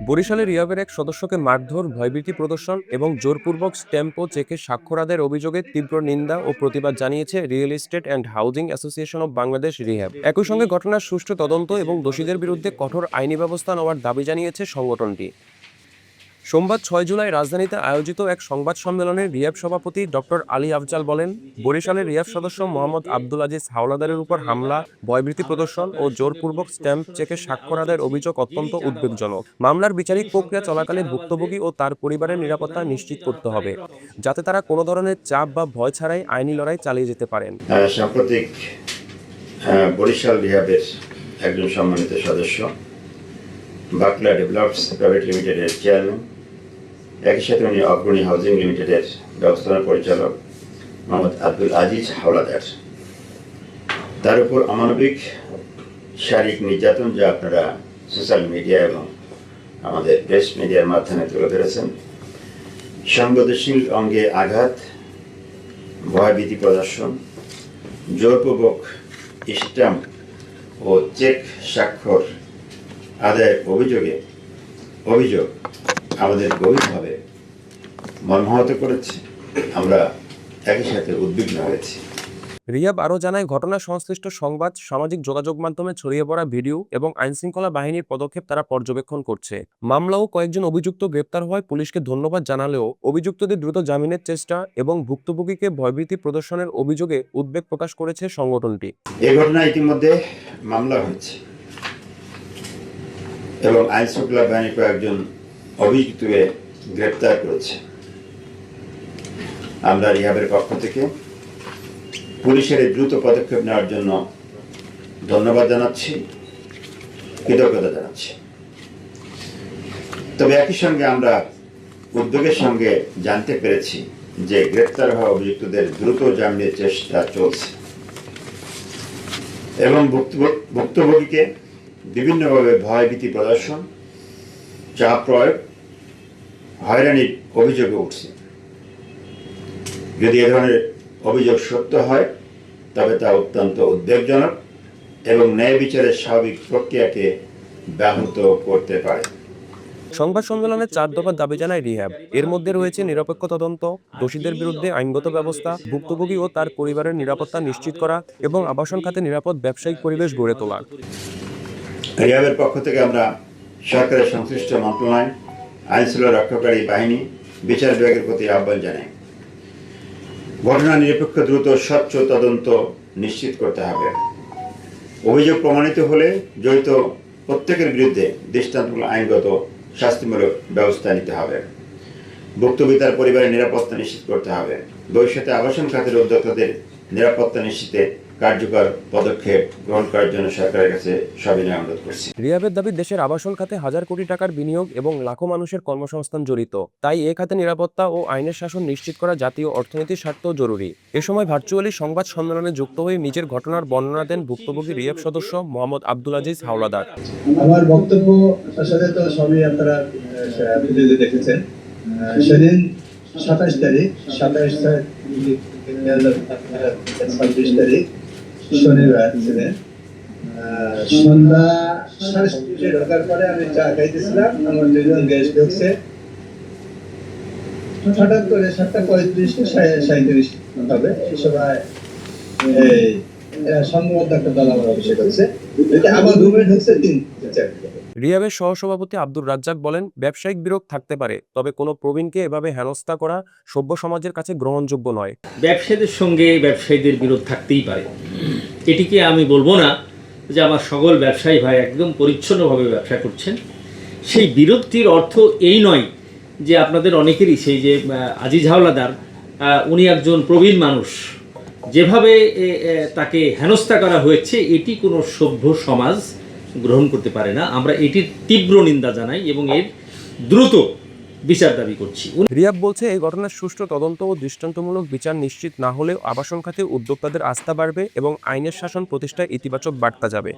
বরিশালে রিয়াবের এক সদস্যকে মারধর, ভয়ভীতি প্রদর্শন এবং জোরপূর্বক স্ট্যাম্প ও চেকে স্বাক্ষর আদায়ের অভিযোগে তীব্র নিন্দা ও প্রতিবাদ জানিয়েছে real estate and housing association of Bangladesh rehab. একই সঙ্গে ঘটনার সুষ্ঠু তদন্ত এবং দোষীদের বিরুদ্ধে কঠোর আইনি ব্যবস্থা নেওয়ার দাবি জানিয়েছে সংগঠনটি। সোমবার ৬ জুলাই রাজধানীতে আয়োজিত এক সংবাদ সম্মেলনে রিয়াব সভাপতি ডক্টর আলী আফজাল বলেন, বরিশালের রিয়াব সদস্য মোহাম্মদ আব্দুল আজিজ হাওলাদারের উপর হামলা, ভয়ভীতি প্রদর্শন ও জোরপূর্বক স্ট্যাম্প চেকে স্বাক্ষর আদায়ের অভিযোগ অত্যন্ত উদ্বেগজনক। মামলার বিচারিক প্রক্রিয়া চলাকালে ভুক্তভোগী ও তার পরিবারের নিরাপত্তা নিশ্চিত করতে হবে, যাতে তারা কোনো ধরনের চাপ বা ভয় ছাড়াই আইনি লড়াই চালিয়ে যেতে পারেন। সাম্প্রতিক বরিশাল রিহাবের একজন সম্মানিত সদস্য, বাকলা ডেভেলপস প্রাইভেট লিমিটেডের চেয়ারম্যান, একই সাথে উনি অগ্রণী হাউজিং লিমিটেডের ব্যবস্থাপনা পরিচালক মোহাম্মদ আব্দুল আজিজ হাওলাদার, তার উপর অমানবিক শারীরিক নির্যাতন, যা আপনারা সোশ্যাল মিডিয়া এবং আমাদের প্রেস মিডিয়ার মাধ্যমে তুলে ধরেছেন, সংবেদনশীল অঙ্গে আঘাত, ভয়ভীতি প্রদর্শন, জোরপূর্বক স্ট্যাম্প ও চেক স্বাক্ষর আদায়ের অভিযোগ আমাদের গভীরভাবে মর্মাহত করেছে। আমরা একই সাথে উদ্বিগ্ন হয়েছি। রিয়াব আরও জানায়, ঘটনা সংশ্লিষ্ট সংবাদ, সামাজিক যোগাযোগ মাধ্যমে ছড়িয়ে পড়া ভিডিও এবং আইনশৃঙ্খলা বাহিনীর পদক্ষেপ তারা পর্যবেক্ষণ করছে। মামলাও কয়েকজন অভিযুক্ত গ্রেপ্তার হওয়ায় পুলিশকে ধন্যবাদ জানালেও অভিযুক্তদের দ্রুত জামিনের চেষ্টা এবং ভুক্তভোগীকে ভয়ভীতি প্রদর্শনের অভিযোগে উদ্বেগ প্রকাশ করেছে সংগঠনটি। এই ঘটনা ইতিমধ্যে মামলা হয়েছে এবং আইনশৃঙ্খলা বাহিনী কয়েকজন অভিযুক্তকে গ্রেপ্তার করেছে। আমরা রিহাবের পক্ষ থেকে পুলিশের দ্রুত পদক্ষেপ নেওয়ার জন্য ধন্যবাদ জানাচ্ছি, কৃতজ্ঞতা জানাচ্ছি। তবে একই সঙ্গে আমরা উদ্যোগের সঙ্গে জানতে পেরেছি যে গ্রেপ্তার হওয়া অভিযুক্তদের দ্রুত জামিনের চেষ্টা চলছে এবং ভুক্তভোগীকে বিভিন্নভাবে ভয়ভীতি প্রদর্শন, চাপ প্রয়োগ, হয়রানির অভিযোগ উঠছে। যদি এ ধরনের অভিযোগ সত্য হয় তবে তা অত্যন্ত উদ্বেগজনক এবং ন্যায় বিচারের স্বাভাবিক প্রক্রিয়াকে ব্যাহত করতে পারে। সংবাদ সম্মেলনে 4 দফা দাবি জানায় রিহ্যাব। এর মধ্যে রয়েছে নিরপেক্ষ তদন্ত, দোষীদের বিরুদ্ধে আইনগত ব্যবস্থা, ভুক্তভোগী ও তার পরিবারের নিরাপত্তা নিশ্চিত করা এবং আবাসন খাতে নিরাপদ ব্যবসায়িক পরিবেশ গড়ে তোলা। রিহ্যাবের পক্ষ থেকে আমরা সরকারের সংশ্লিষ্ট মন্ত্রণালয়, আইনশৃঙ্খলা রক্ষাকারী বাহিনী, বিচার বিভাগের প্রতি আহ্বান জানাই, ঘটনা নিরপেক্ষ, দ্রুত, স্বচ্ছ তদন্ত নিশ্চিত করতে হবে। অভিযোগ প্রমাণিত হলে জড়িত প্রত্যেকের বিরুদ্ধে দৃষ্টান্তমূলক আইনগত শাস্তিমূলক ব্যবস্থা নিতে হবে। ভুক্তভোগী তার পরিবারের নিরাপত্তা নিশ্চিত করতে হবে। ভবিষ্যতে আবাসন খাতের উদ্যোক্তাদের নিরাপত্তা নিশ্চিতে কার্যকর পদক্ষেপ গ্রহণ করার জন্য সরকারের কাছে সবিনয় অনুরোধ করছি। রিহ্যাবের দাবি, দেশের আবাসন খাতে হাজার কোটি টাকার বিনিয়োগ এবং লাখো মানুষের কর্মসংস্থান জড়িত। তাই এ খাতে নিরাপত্তা ও আইনের শাসন নিশ্চিত করা জাতীয় অর্থনীতির স্বার্থেও জরুরি। এ সময় ভার্চুয়ালি সংবাদ সম্মেলনে যুক্ত হয়ে নিজের ঘটনার বর্ণনা দেন ভুক্তভোগী রিহ্যাব সদস্য মোহাম্মদ আব্দুল আজিজ হাওলাদার। আমার বক্তব্য আসলে তো সবই আপনারা ভিডিওতে দেখেছেন। সেদিন 27 তারিখ 26 তারিখ শনিবার ছিলেন, সন্ধ্যা 7:30 ঢোকার পরে আমি চা খাইতেছিলাম। আমার দুজন গেস্ট ঢুকছে, হঠাৎ করে 7:35-37 হবে এই সময় এই সম্ভবত একটা দল আমার অফিসে ঢুকছে, আমার রুমে ঢুকছে 3-4। রিহ্যাবের সহসভাপতি আব্দুর রাজ্জাক বলেন, ব্যবসায়িক বিরোধ থাকতে পারে, তবে কোনো প্রবীণকে এভাবে হেনস্থা করা সভ্য সমাজের কাছে গ্রহণযোগ্য নয়। ব্যবসায়ীদের সঙ্গে ব্যবসায়ীদের বিরোধ থাকতেই পারে, এটিকে আমি বলবো না যে আমার সকল ব্যবসায়ী ভাই একদম পরিচ্ছন্নভাবে ব্যবসা করছেন। সেই বিরোধটির অর্থ এই নয় যে আপনাদের অনেকেরই সেই যে আজিজ হাওলাদার, উনি একজন প্রবীণ মানুষ, যেভাবে তাকে হেনস্থা করা হয়েছে এটি কোনো সভ্য সমাজ গ্রহণ করতে পারে না। আমরা এটির তীব্র নিন্দা জানাই এবং এর দ্রুত বিচার দাবি করছি। রিহ্যাব বলছে, এই ঘটনার সুষ্ঠু তদন্ত ও দৃষ্টান্তমূলক বিচার নিশ্চিত না হলেও আবাসন খাতে উদ্যোক্তাদের আস্থা বাড়বে এবং আইনের শাসন প্রতিষ্ঠায় ইতিবাচক বার্তা যাবে।